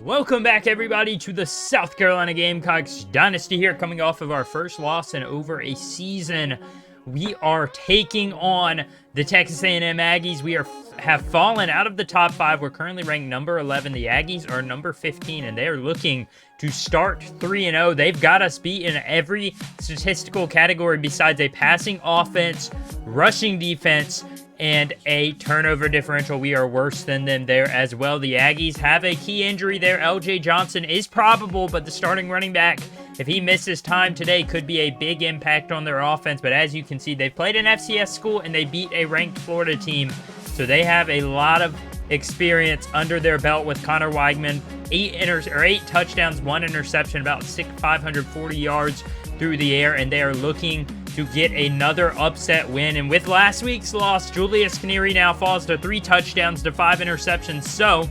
Welcome back, everybody, to the South Carolina Gamecocks Dynasty here, coming off of our first loss in over a season. We are taking on the Texas A&M Aggies. We have fallen out of the top 5. We're currently ranked number 11. The Aggies are number 15, and they are looking to start 3-0. They've got us beat in every statistical category besides a passing offense, rushing defense, and a turnover differential. We are worse than them there as well. The Aggies have a key injury there. LJ Johnson is probable, but the starting running back, if he misses time today, could be a big impact on their offense. But as you can see, they've played an FCS school and they beat a ranked Florida team. So they have a lot of experience under their belt with Connor Weigman. 8 touchdowns, 1 interception, about 540 yards through the air, and they are looking to get another upset win. And with last week's loss, Julius Canary now falls to 3 touchdowns to 5 interceptions. So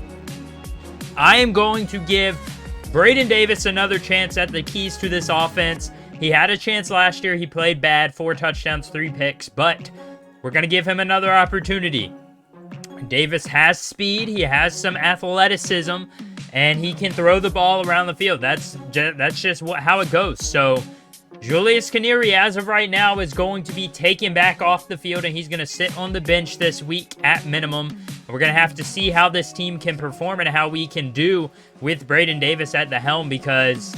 I am going to give Braden Davis another chance at the keys to this offense. He had a chance last year. He played bad, 4 touchdowns, 3 picks, but we're going to give him another opportunity. Davis has speed, he has some athleticism, and he can throw the ball around the field. That's just how it goes. So Julius Canary, as of right now, is going to be taken back off the field, and he's going to sit on the bench this week at minimum. We're going to have to see how this team can perform and how we can do with Braden Davis at the helm, because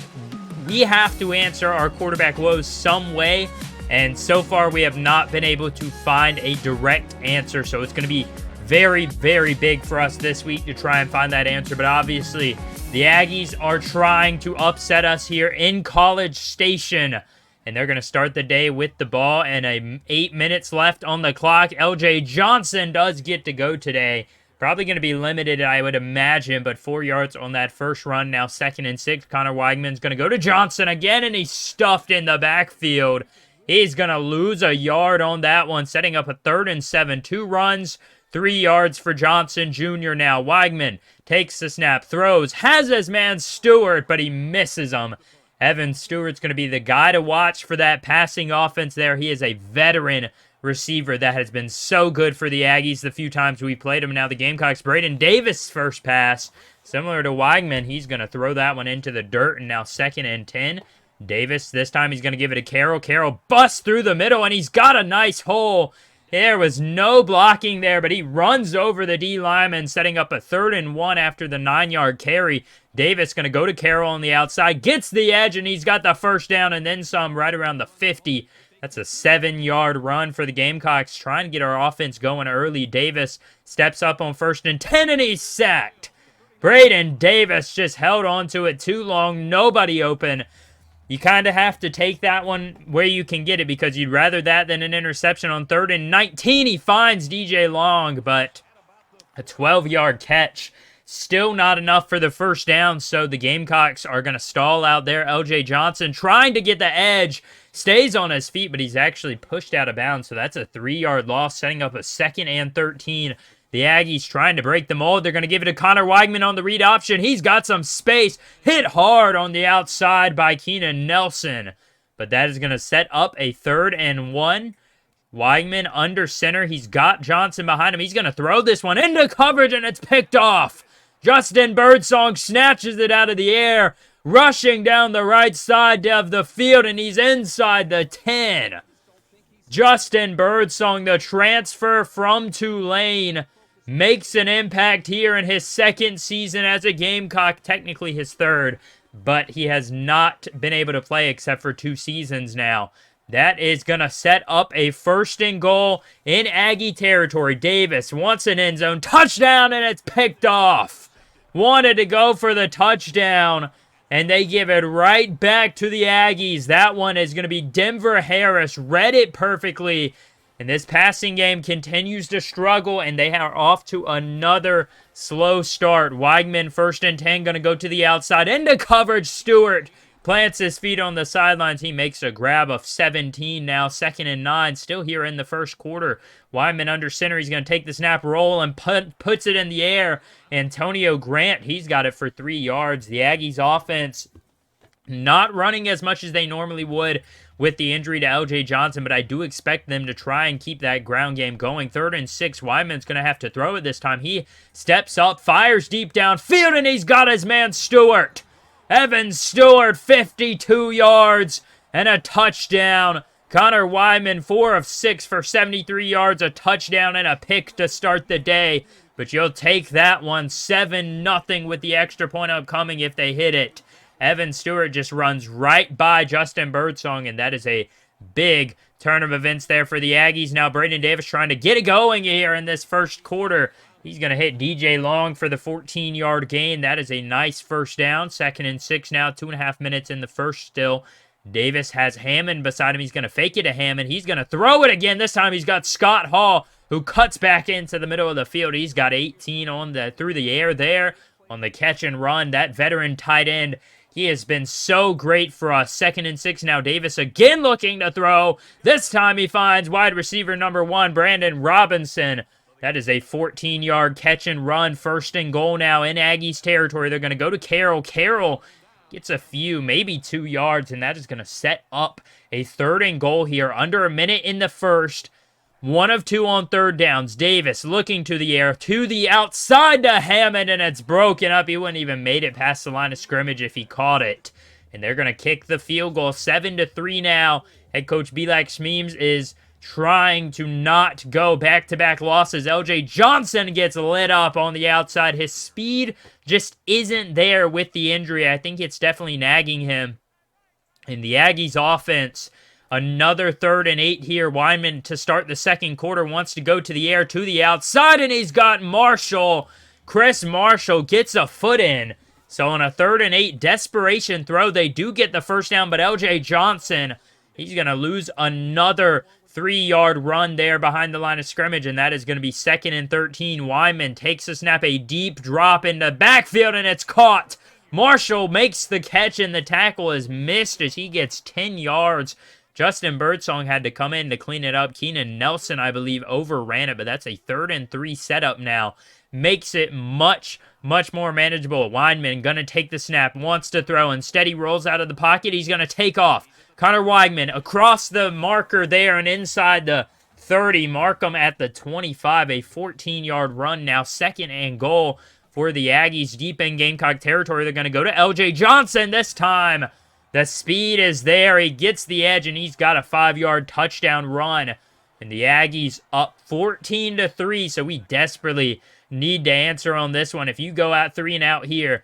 we have to answer our quarterback woes some way, and so far we have not been able to find a direct answer. So it's going to be very, very big for us this week to try and find that answer. But obviously, the Aggies are trying to upset us here in College Station, and they're going to start the day with the ball and 8 minutes left on the clock. LJ Johnson does get to go today. Probably going to be limited, I would imagine, but 4 yards on that first run. Now 2nd and 6. Connor Weigman's going to go to Johnson again, and he's stuffed in the backfield. He's going to lose a yard on that one, setting up a 3rd and 7. 2 runs, 3 yards for Johnson Jr. now. Weigman takes the snap, throws, has his man Stewart, but he misses him. Evan Stewart's going to be the guy to watch for that passing offense there. He is a veteran receiver that has been so good for the Aggies the few times we played him. Now the Gamecocks, Braden Davis' first pass, similar to Weigman, he's going to throw that one into the dirt, and now 2nd and 10. Davis, this time he's going to give it to Carroll. Carroll busts through the middle, and he's got a nice hole. There was no blocking there, but he runs over the D lineman, setting up a 3rd and 1 after the 9-yard carry. Davis going to go to Carroll on the outside, gets the edge, and he's got the first down and then some right around the 50. That's a 7-yard run for the Gamecocks, trying to get our offense going early. Davis steps up on 1st and 10, and he's sacked. Braden Davis just held on to it too long, nobody open. You kind of have to take that one where you can get it, because you'd rather that than an interception on 3rd and 19. He finds DJ Long, but a 12-yard catch. Still not enough for the first down, so the Gamecocks are going to stall out there. LJ Johnson trying to get the edge. Stays on his feet, but he's actually pushed out of bounds, so that's a 3-yard loss, setting up a 2nd and 13. The Aggies trying to break the mold. They're going to give it to Connor Weigman on the read option. He's got some space. Hit hard on the outside by Keenan Nelson. But that is going to set up a 3rd and 1. Weigman under center. He's got Johnson behind him. He's going to throw this one into coverage, and it's picked off. Justin Birdsong snatches it out of the air, rushing down the right side of the field, and he's inside the 10. Justin Birdsong, the transfer from Tulane, makes an impact here in his 2nd season as a Gamecock, technically his 3rd, but he has not been able to play except for 2 seasons now. That is going to set up a 1st and goal in Aggie territory. Davis wants an end zone touchdown, and it's picked off. Wanted to go for the touchdown, and they give it right back to the Aggies. That one is going to be Denver Harris. Read it perfectly. And this passing game continues to struggle, and they are off to another slow start. Weigman, 1st and 10, going to go to the outside. Into coverage, Stewart plants his feet on the sidelines. He makes a grab of 17 now, 2nd and 9, still here in the first quarter. Weigman under center. He's going to take the snap, roll, and puts it in the air. Antonio Grant, he's got it for 3 yards. The Aggies offense not running as much as they normally would. with the injury to LJ Johnson, but I do expect them to try and keep that ground game going. 3rd and 6, Wyman's going to have to throw it this time. He steps up, fires deep downfield, and he's got his man Stewart. Evan Stewart, 52 yards and a touchdown. Connor Wyman, 4 of 6 for 73 yards, a touchdown and a pick to start the day. But you'll take that one, 7-0 with the extra point upcoming if they hit it. Evan Stewart just runs right by Justin Birdsong, and that is a big turn of events there for the Aggies. Now Braden Davis trying to get it going here in this first quarter. He's going to hit DJ Long for the 14-yard gain. That is a nice first down. 2nd and 6 now, 2.5 minutes in the first still. Davis has Hammond beside him. He's going to fake it to Hammond. He's going to throw it again. This time he's got Scott Hall, who cuts back into the middle of the field. He's got 18 on through the air there on the catch and run. That veteran tight end, he has been so great for us. 2nd and 6 now. Davis again looking to throw. This time he finds wide receiver number 1, Brandon Robinson. That is a 14-yard catch and run. 1st and goal now in Aggies territory. They're going to go to Carroll. Carroll gets a few, maybe 2 yards, and that is going to set up a 3rd and goal here. Under a minute in the first. 1 of 2 on 3rd downs. Davis looking to the air, to the outside to Hammond, and it's broken up. He wouldn't even made it past the line of scrimmage if he caught it. And they're going to kick the field goal. 7-3 now. Head coach Belak Shmeems is trying to not go back-to-back losses. LJ Johnson gets lit up on the outside. His speed just isn't there with the injury. I think it's definitely nagging him. And the Aggies offense, another 3rd and 8 here. Wyman to start the second quarter wants to go to the air, to the outside, and he's got Marshall. Chris Marshall gets a foot in. So on a 3rd and 8 desperation throw, they do get the first down, but LJ Johnson, he's going to lose another 3-yard run there behind the line of scrimmage, and that is going to be 2nd and 13. Wyman takes a snap, a deep drop into backfield, and it's caught. Marshall makes the catch, and the tackle is missed as he gets 10 yards. Justin Birdsong had to come in to clean it up. Keenan Nelson, I believe, overran it, but that's a 3rd and 3 setup now. Makes it much more manageable. Wyman going to take the snap, wants to throw. Instead, he rolls out of the pocket. He's going to take off. Connor Weigman across the marker there and inside the 30. Markham at the 25. A 14-yard run now. 2nd and goal for the Aggies deep in Gamecock territory. They're going to go to LJ Johnson this time. The speed is there. He gets the edge, and he's got a 5-yard touchdown run. And the Aggies up 14-3, so we desperately need to answer on this one. If you go out 3 and out here,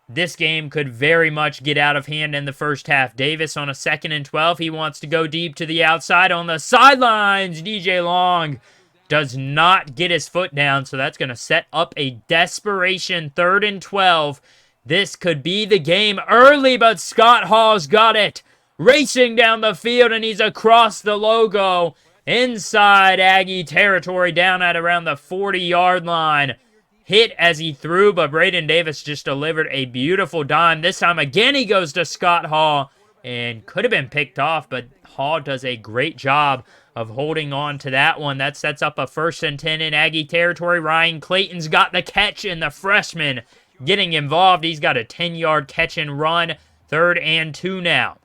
this game could very much get out of hand in the first half. Davis on a 2nd and 12. He wants to go deep to the outside on the sidelines. DJ Long does not get his foot down, so that's going to set up a desperation 3rd and 12. This could be the game early, but Scott Hall's got it. Racing down the field, and he's across the logo. Inside Aggie territory, down at around the 40-yard line. Hit as he threw, but Braden Davis just delivered a beautiful dime. This time, again, he goes to Scott Hall, and could have been picked off, but Hall does a great job of holding on to that one. That sets up a 1st and 10 in Aggie territory. Ryan Clayton's got the catch, and the freshman getting involved. He's got a 10-yard catch and run. 3rd and 2 now.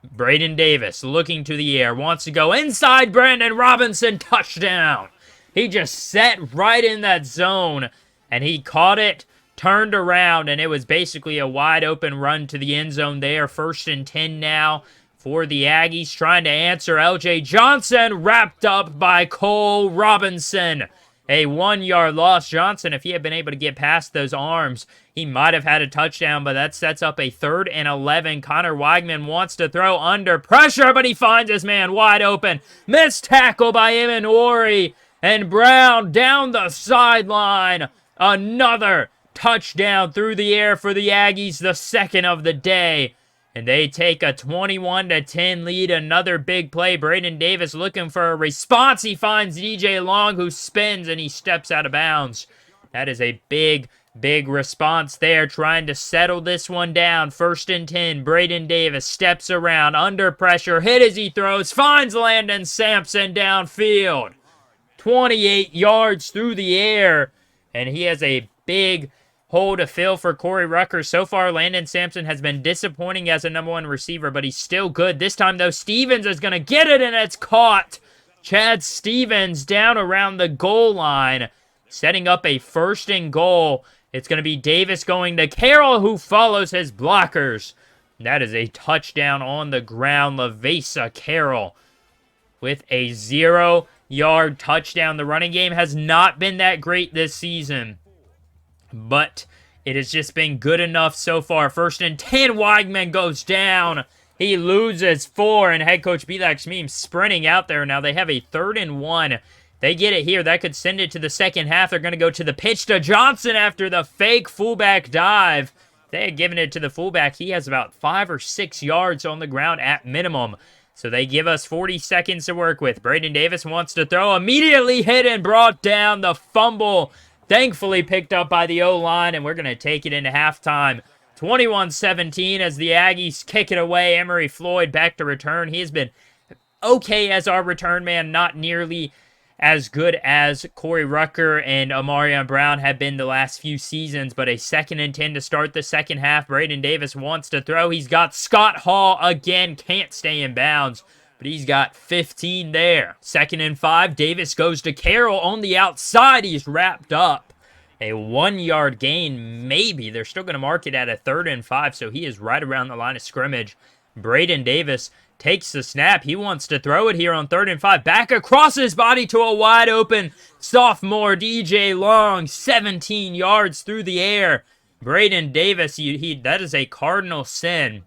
Braden Davis looking to the air. Wants to go inside. Brandon Robinson, touchdown. He just sat right in that zone, and he caught it, turned around, and it was basically a wide open run to the end zone there. 1st and 10 now for the Aggies. Trying to answer. LJ Johnson wrapped up by Cole Robinson. A 1-yard loss. Johnson, if he had been able to get past those arms, he might have had a touchdown, but that sets up a 3rd and 11. Connor Weigman wants to throw under pressure, but he finds his man wide open. Missed tackle by Imanori, and Brown down the sideline. Another touchdown through the air for the Aggies, the 2nd of the day. And they take a 21-10 lead. Another big play. Braden Davis looking for a response. He finds DJ Long, who spins, and he steps out of bounds. That is a big response there, trying to settle this one down. 1st and 10. Braden Davis steps around, under pressure, hit as he throws, finds Landon Sampson downfield. 28 yards through the air, and he has a big hole to fill for Corey Rucker. So far, Landon Sampson has been disappointing as a #1 receiver, but he's still good. This time, though, Stevens is going to get it, and it's caught. Chad Stevens down around the goal line, setting up a 1st and goal. It's going to be Davis going to Carroll, who follows his blockers. That is a touchdown on the ground. Lavesa Carroll with a 0-yard touchdown. The running game has not been that great this season, but it has just been good enough so far. 1st and 10, Weigman goes down. He loses 4, and head coach Belak Shmim sprinting out there. Now they have a 3rd and 1. They get it here. That could send it to the second half. They're going to go to the pitch to Johnson after the fake fullback dive. They had given it to the fullback. He has about 5 or 6 yards on the ground at minimum. So they give us 40 seconds to work with. Braden Davis wants to throw. Immediately hit and brought down. The fumble thankfully picked up by the O-line, and we're going to take it into halftime. 21-17 as the Aggies kick it away. Emery Floyd back to return. He has been okay as our return man, not nearly as good as Corey Rucker and Amarion Brown have been the last few seasons, but a 2nd and 10 to start the second half. Braden Davis wants to throw. He's got Scott Hall again, can't stay in bounds, but he's got 15 there. 2nd and 5, Davis goes to Carroll on the outside. He's wrapped up. A 1-yard gain, maybe. They're still going to mark it at a 3rd and 5, so he is right around the line of scrimmage. Braden Davis takes the snap. He wants to throw it here on 3rd and 5. Back across his body to a wide open sophomore DJ Long. 17 yards through the air. Braden Davis, that is a cardinal sin.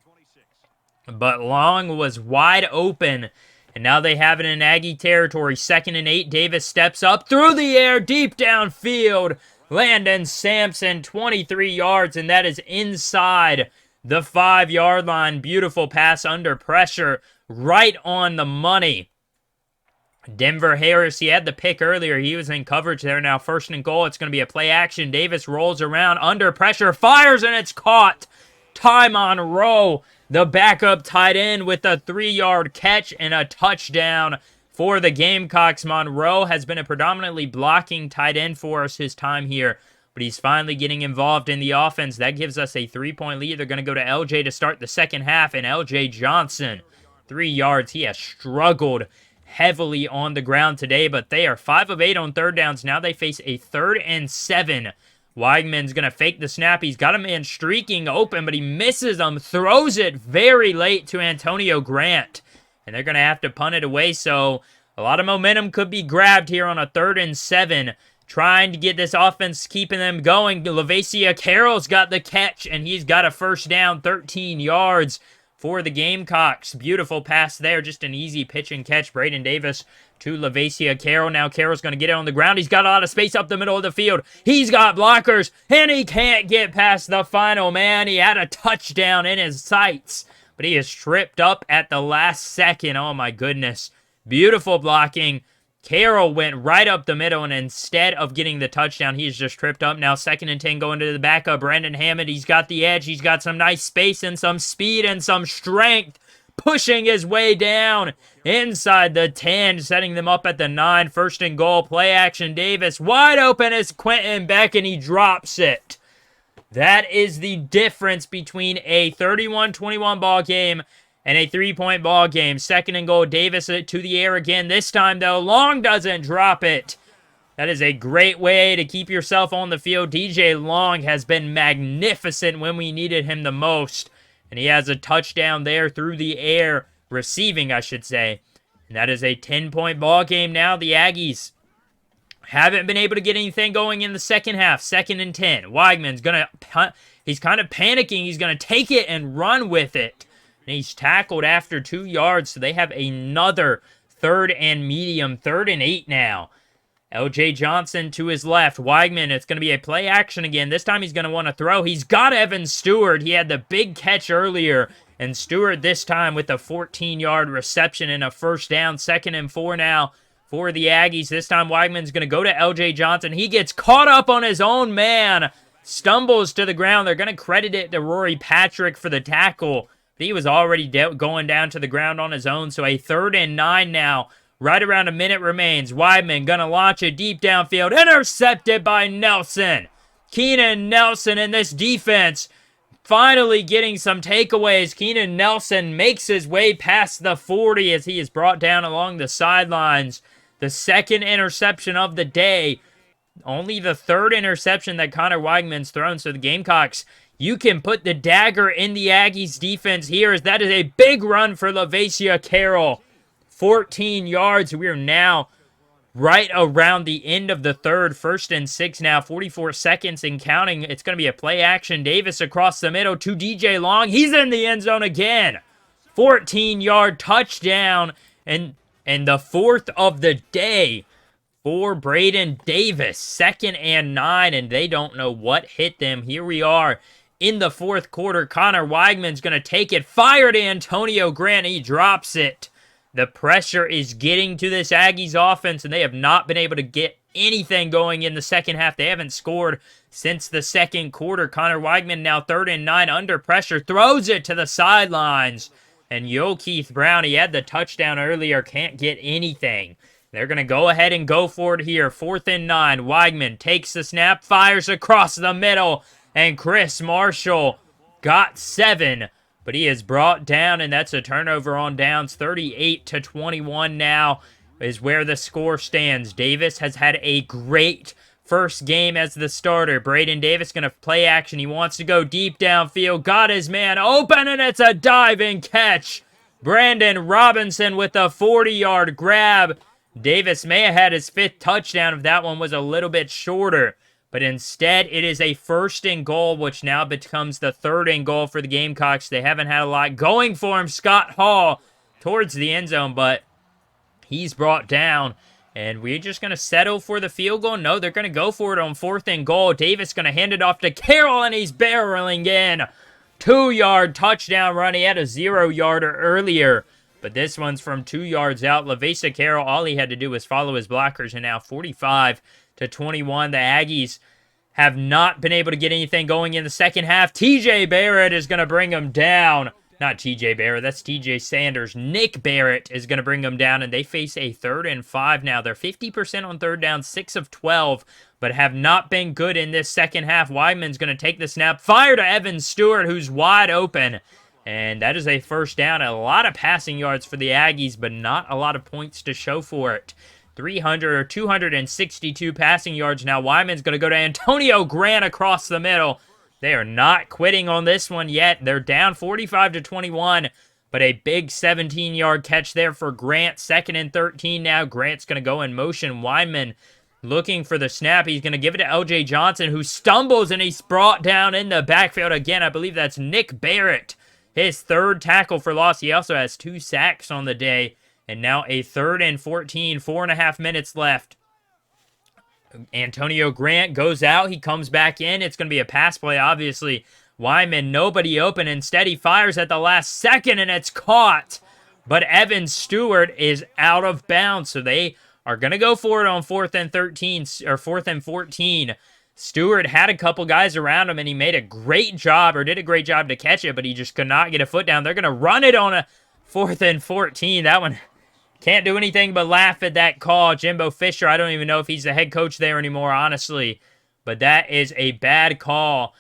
But Long was wide open. And now they have it in Aggie territory. 2nd and 8. Davis steps up through the air, deep downfield. Landon Sampson, 23 yards, and that is inside the 5-yard line. Beautiful pass under pressure, right on the money. Denver Harris, he had the pick earlier. He was in coverage there. Now 1st and goal. It's going to be a play action. Davis rolls around under pressure, fires, and it's caught. Ty Monroe, the backup tight end, with a 3-yard catch and a touchdown for the Gamecocks. Monroe has been a predominantly blocking tight end for us his time here, but he's finally getting involved in the offense. That gives us a 3-point lead. They're going to go to LJ to start the second half, and LJ Johnson, 3 yards. He has struggled heavily on the ground today, but they are 5 of 8 on 3rd downs. Now they face a 3rd and 7. Weigman's going to fake the snap. He's got a man streaking open, but he misses him, throws it very late to Antonio Grant, and they're going to have to punt it away, so a lot of momentum could be grabbed here on a 3rd and 7. Trying to get this offense, keeping them going. Lavesa Carroll's got the catch, and he's got a 1st down, 13 yards for the Gamecocks. Beautiful pass there, just an easy pitch and catch. Braden Davis to Lavesa Carroll. Now Carroll's going to get it on the ground. He's got a lot of space up the middle of the field. He's got blockers, and he can't get past the final man. He had a touchdown in his sights, but he is tripped up at the last second. Oh, my goodness. Beautiful blocking. Carroll went right up the middle, and instead of getting the touchdown, he's just tripped up. Now 2nd and 10 going to the backup. Brandon Hammond, he's got the edge. He's got some nice space and some speed and some strength, pushing his way down inside the 10, setting them up at the 9. 1st and goal, play action. Davis wide open as Quentin Beck, and he drops it. That is the difference between a 31-21 ball game and a 3-point ball game. 2nd and goal, Davis to the air again. This time, though, Long doesn't drop it. That is a great way to keep yourself on the field. DJ Long has been magnificent when we needed him the most, and he has a touchdown there through the air, receiving, I should say. And that is a 10-point ball game now. The Aggies haven't been able to get anything going in the second half. 2nd and 10. Weigman's going to punt. He's kind of panicking. He's going to take it and run with it. And he's tackled after 2 yards, so they have another 3rd and medium, 3rd and 8 now. LJ Johnson to his left. Weigman, it's going to be a play action again. This time he's going to want to throw. He's got Evan Stewart. He had the big catch earlier. And Stewart this time with a 14-yard reception and a 1st down. 2nd and 4 now for the Aggies. This time Weigman's going to go to LJ Johnson. He gets caught up on his own man. Stumbles to the ground. They're going to credit it to Rory Patrick for the tackle. He was already going down to the ground on his own. So a 3rd and 9 now. Right around a minute remains. Weigman going to launch it deep downfield. Intercepted by Nelson. Keenan Nelson and this defense finally getting some takeaways. Keenan Nelson makes his way past the 40 as he is brought down along the sidelines. The second interception of the day. Only the third interception that Connor Weigman's thrown. So the Gamecocks, you can put the dagger in the Aggies defense here, as that is a big run for LaVacia Carroll. 14 yards. We are now right around the end of the third. 1st and 6 now. 44 seconds and counting. It's going to be a play action. Davis across the middle to DJ Long. He's in the end zone again. 14-yard touchdown. And the 4th of the day for Braden Davis. 2nd and 9, and they don't know what hit them. Here we are in the 4th quarter. Connor Weigman's going to take it. Fire to Antonio Grant. He drops it. The pressure is getting to this Aggies offense, and they have not been able to get anything going in the second half. They haven't scored since the 2nd quarter. Connor Weigman now 3rd and 9 under pressure. Throws it to the sidelines. And Keith Brown, he had the touchdown earlier, can't get anything. They're going to go ahead and go for it here. 4th and 9. Weigman takes the snap, fires across the middle. And Chris Marshall got 7. But he is brought down, and that's a turnover on downs. 38-21 now is where the score stands. Davis has had a great first game as the starter. Braden Davis going to play action. He wants to go deep downfield. Got his man open, and it's a diving catch. Brandon Robinson with a 40-yard grab. Davis may have had his 5th touchdown if that one was a little bit shorter. But instead, it is a 1st and goal, which now becomes the 3rd and goal for the Gamecocks. They haven't had a lot going for him. Scott Hall towards the end zone, but he's brought down. And we're just going to settle for the field goal. No, they're going to go for it on 4th and goal. Davis going to hand it off to Carroll, and he's barreling in. 2-yard touchdown run. He had a 0-yarder earlier, but this one's from 2 yards out. LaVacia Carroll, all he had to do was follow his blockers, and now 45-21. The Aggies have not been able to get anything going in the second half. TJ Barrett is going to bring them down. Not TJ Barrett, that's TJ Sanders. Nick Barrett is going to bring them down, and they face a 3rd and 5 now. They're 50% on 3rd down, 6 of 12, but have not been good in this second half. Weidman's going to take the snap. Fire to Evan Stewart, who's wide open. And that is a 1st down. A lot of passing yards for the Aggies, but not a lot of points to show for it. 262 passing yards now. Weidman's going to go to Antonio Grant across the middle. They are not quitting on this one yet. They're down 45-21, but a big 17-yard catch there for Grant. 2nd and 13 now. Grant's going to go in motion. Weidman looking for the snap. He's going to give it to LJ Johnson, who stumbles, and he's brought down in the backfield again. I believe that's Nick Barrett. His 3rd tackle for loss. He also has 2 sacks on the day. And now a 3rd and 14, 4.5 minutes left. Antonio Grant goes out. He comes back in. It's going to be a pass play, obviously. Weidman, nobody open. Instead, he fires at the last second, and it's caught. But Evan Stewart is out of bounds, so they are going to go for it on 4th and 13, or 4th and 14. Stewart had a couple guys around him, and he made a great job, or did a great job to catch it, but he just could not get a foot down. They're going to run it on a 4th and 14. That one... Can't do anything but laugh at that call. Jimbo Fisher, I don't even know if he's the head coach there anymore, honestly. But that is a bad call.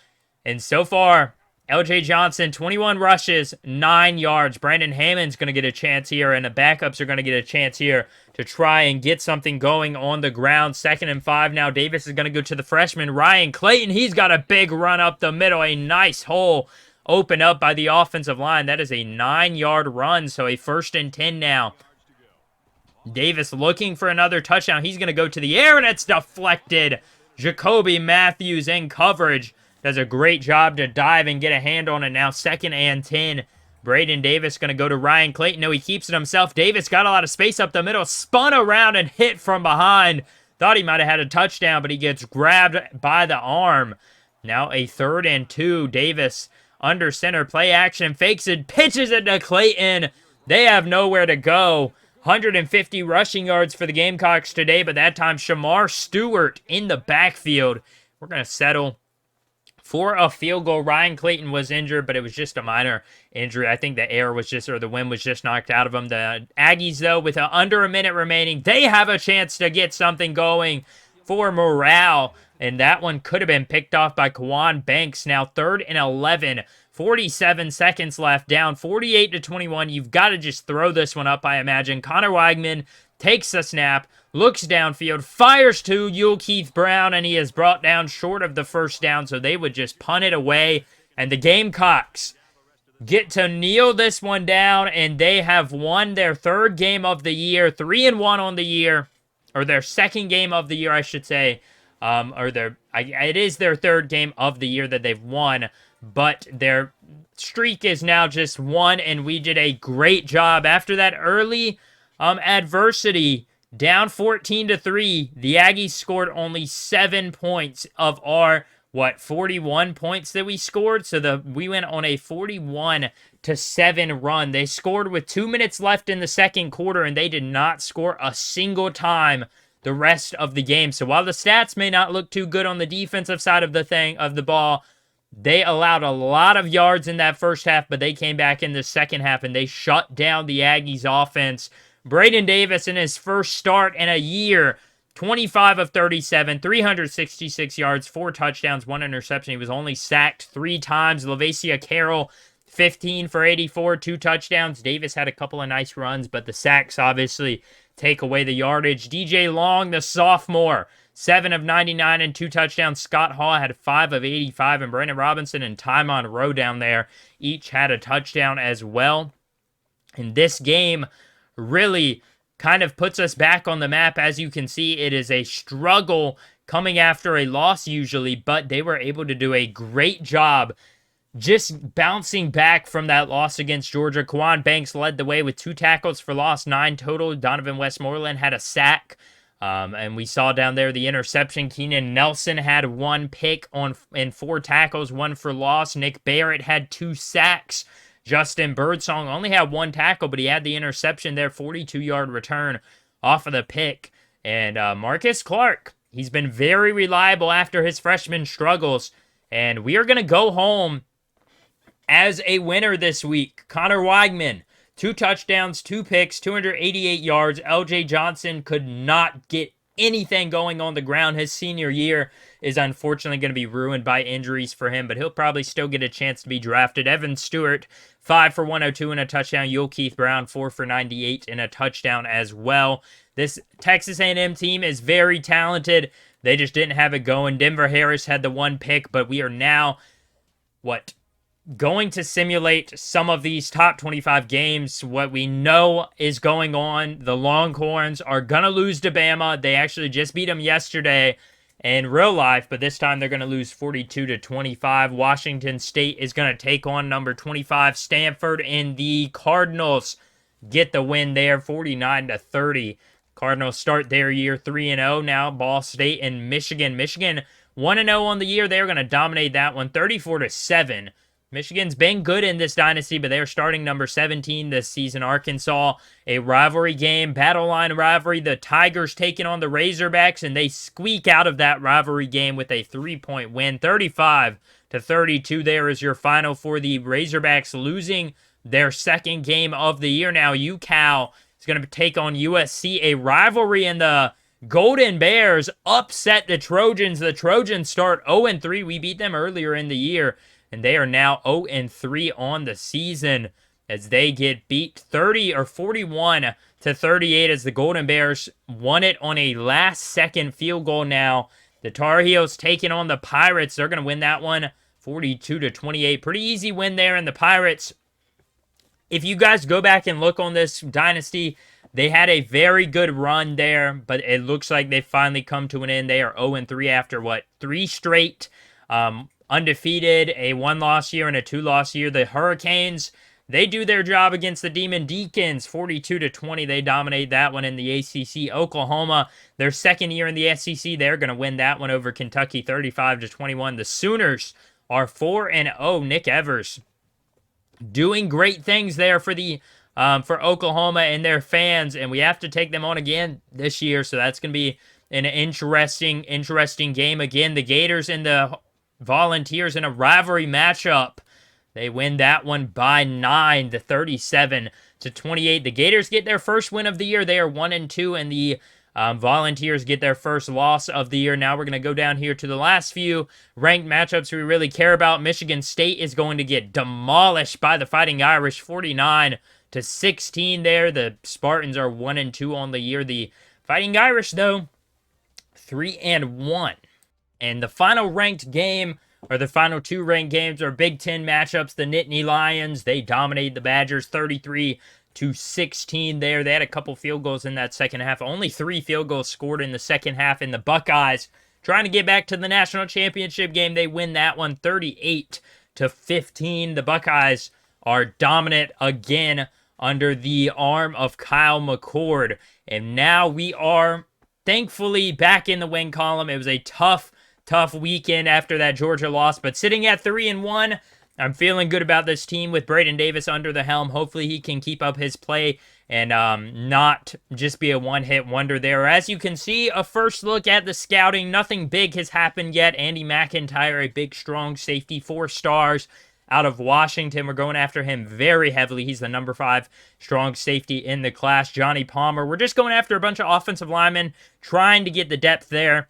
And so far, LJ Johnson, 21 rushes, 9 yards. Brandon Hammond's going to get a chance here, and the backups are going to get a chance here to try and get something going on the ground. 2nd and 5 now. Davis is going to go to the freshman, Ryan Clayton. He's got a big run up the middle. A nice hole open up by the offensive line. That is a 9-yard run, so a 1st and 10 now. Davis looking for another touchdown. He's going to go to the air, and it's deflected. Jacoby Matthews in coverage does a great job to dive and get a hand on it. Now 2nd and 10. Braden Davis going to go to Ryan Clayton. No, he keeps it himself. Davis got a lot of space up the middle, spun around and hit from behind. Thought he might have had a touchdown, but he gets grabbed by the arm. Now a 3rd and 2. Davis under center, play action, fakes it, pitches it to Clayton. They have nowhere to go. 150 rushing yards for the Gamecocks today, but that time Shamar Stewart in the backfield. We're going to settle for a field goal. Ryan Clayton was injured, but it was just a minor injury. I think the air was just, or the wind was just knocked out of him. The Aggies, though, with under a minute remaining, they have a chance to get something going for morale. and that one could have been picked off by Kawan Banks. Now 3rd and 11, 47 seconds left, down 48-21. You've got to just throw this one up, I imagine. Connor Weigman takes the snap, looks downfield, fires to Keith Brown, and he is brought down short of the first down, so they would just punt it away. And the Gamecocks get to kneel this one down, and they have won their 3rd game of the year, 3-1 on the year, or their 2nd game of the year, I should say. It is their 3rd game of the year that they've won, but their streak is now just 1, and we did a great job after that early adversity. Down 14-3, the Aggies scored only 7 points of our 41 points that we scored. So we went on a 41-7 run. They scored with 2 minutes left in the second quarter, and they did not score a single time the rest of the game. So while the stats may not look too good on the defensive side of the ball, they allowed a lot of yards in that first half, but they came back in the second half and they shut down the Aggies offense. Braden Davis in his first start in a year, 25 of 37, 366 yards, 4 touchdowns, 1 interception. He was only sacked 3 times. Lavacia Carroll, 15 for 84, 2 touchdowns. Davis had a couple of nice runs, but the sacks obviously take away the yardage. DJ Long, the sophomore, 7 of 99 and 2 touchdowns. Scott Hall had 5 of 85, and Brandon Robinson and Tymon Rowe down there each had a touchdown as well. In this game, really kind of puts us back on the map. As you can see, it is a struggle coming after a loss usually, but they were able to do a great job just bouncing back from that loss against Georgia. Kawan Banks led the way with 2 tackles for loss, 9 total. Donovan Westmoreland had a sack. And we saw down there the interception. Keenan Nelson had 1 pick and 4 tackles, 1 for loss. Nick Barrett had 2 sacks. Justin Birdsong only had 1 tackle, but he had the interception there, 42-yard return off of the pick. And Marcus Clark, he's been very reliable after his freshman struggles. And we are going to go home as a winner this week. Connor Weigman, 2 touchdowns, 2 picks, 288 yards. LJ Johnson could not get anything going on the ground. His senior year is unfortunately going to be ruined by injuries for him, but he'll probably still get a chance to be drafted. Evan Stewart, 5 for 102 and a touchdown. Keith Brown, 4 for 98 and a touchdown as well. This Texas A&M team is very talented. They just didn't have it going. Denver Harris had the 1 pick, but we are now, going to simulate some of these top 25 games. What we know is going on, the Longhorns are going to lose to Bama. They actually just beat them yesterday in real life, but this time they're going to lose 42-25. Washington State is going to take on number 25 Stanford, and the Cardinals get the win there, 49-30. Cardinals start their year 3-0 now. Ball State and Michigan. Michigan 1-0 on the year. They're going to dominate that one, 34-7. Michigan's been good in this dynasty, but they're starting number 17 this season. Arkansas, a rivalry game, battle line rivalry. The Tigers taking on the Razorbacks, and they squeak out of that rivalry game with a 3-point win. 35-32 there is your final for the Razorbacks, losing their 2nd game of the year. Now UCal is going to take on USC, a rivalry, in the Golden Bears upset the Trojans. The Trojans start 0-3. We beat them earlier in the year, and they are now 0-3 on the season as they get beat 41-38 as the Golden Bears won it on a last-second field goal. Now the Tar Heels taking on the Pirates. They're going to win that one 42-28. Pretty easy win there, and the Pirates, if you guys go back and look on this dynasty, they had a very good run there, but it looks like they finally come to an end. They are 0-3 after, 3 straight undefeated, a 1-loss year and a 2-loss year. The Hurricanes, they do their job against the Demon Deacons, 42-20. They dominate that one in the ACC. Oklahoma, their 2nd year in the SEC, they're going to win that one over Kentucky, 35-21. The Sooners are 4-0. Nick Evers doing great things there for Oklahoma and their fans, and we have to take them on again this year, so that's going to be an interesting game again. The Gators and the Volunteers in a rivalry matchup. They win that one by 9, 37-28. The Gators get their first win of the year. They are 1-2, and the Volunteers get their first loss of the year. Now we're going to go down here to the last few ranked matchups we really care about. Michigan State is going to get demolished by the Fighting Irish, 49-16 there. The Spartans are 1-2 on the year. The Fighting Irish, though, 3-1. And the final ranked game, or the final two ranked games, are Big Ten matchups. The Nittany Lions, they dominated the Badgers 33-16 there. They had a couple field goals in that second half. Only 3 field goals scored in the second half. And the Buckeyes, trying to get back to the national championship game, they win that one 38-15. The Buckeyes are dominant again under the arm of Kyle McCord. And now we are thankfully back in the win column. It was a tough weekend after that Georgia loss, but sitting at 3-1, I'm feeling good about this team with Braden Davis under the helm. Hopefully he can keep up his play and not just be a one-hit wonder there. As you can see, a first look at the scouting. Nothing big has happened yet. Andy McIntyre, a big, strong safety, 4 stars out of Washington. We're going after him very heavily. He's the number 5 strong safety in the class. Johnny Palmer. We're just going after a bunch of offensive linemen, trying to get the depth there.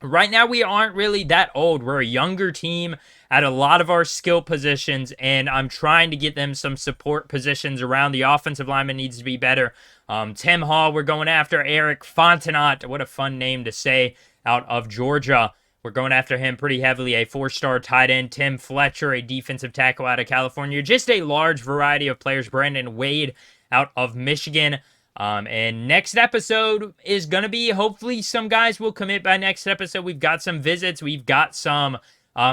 Right now, we aren't really that old. We're a younger team at a lot of our skill positions, and I'm trying to get them some support positions around. The offensive lineman needs to be better. Tim Hall, we're going after Eric Fontenot. What a fun name to say, out of Georgia. We're going after him pretty heavily. A 4-star tight end. Tim Fletcher, a defensive tackle out of California. Just a large variety of players. Brandon Wade out of Michigan. And next episode is going to be, hopefully some guys will commit by next episode. We've got some visits. We've got some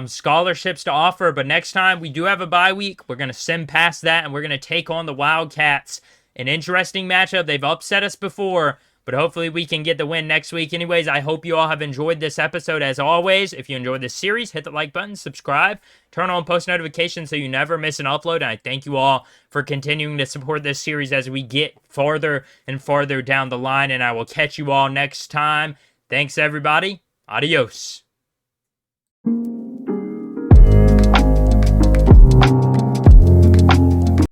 scholarships to offer. But next time, we do have a bye week. We're going to sim past that, and we're going to take on the Wildcats. An interesting matchup. They've upset us before, but hopefully we can get the win next week. Anyways, I hope you all have enjoyed this episode. As always, if you enjoyed this series, hit the like button, subscribe, turn on post notifications so you never miss an upload. And I thank you all for continuing to support this series as we get farther and farther down the line. And I will catch you all next time. Thanks, everybody. Adios.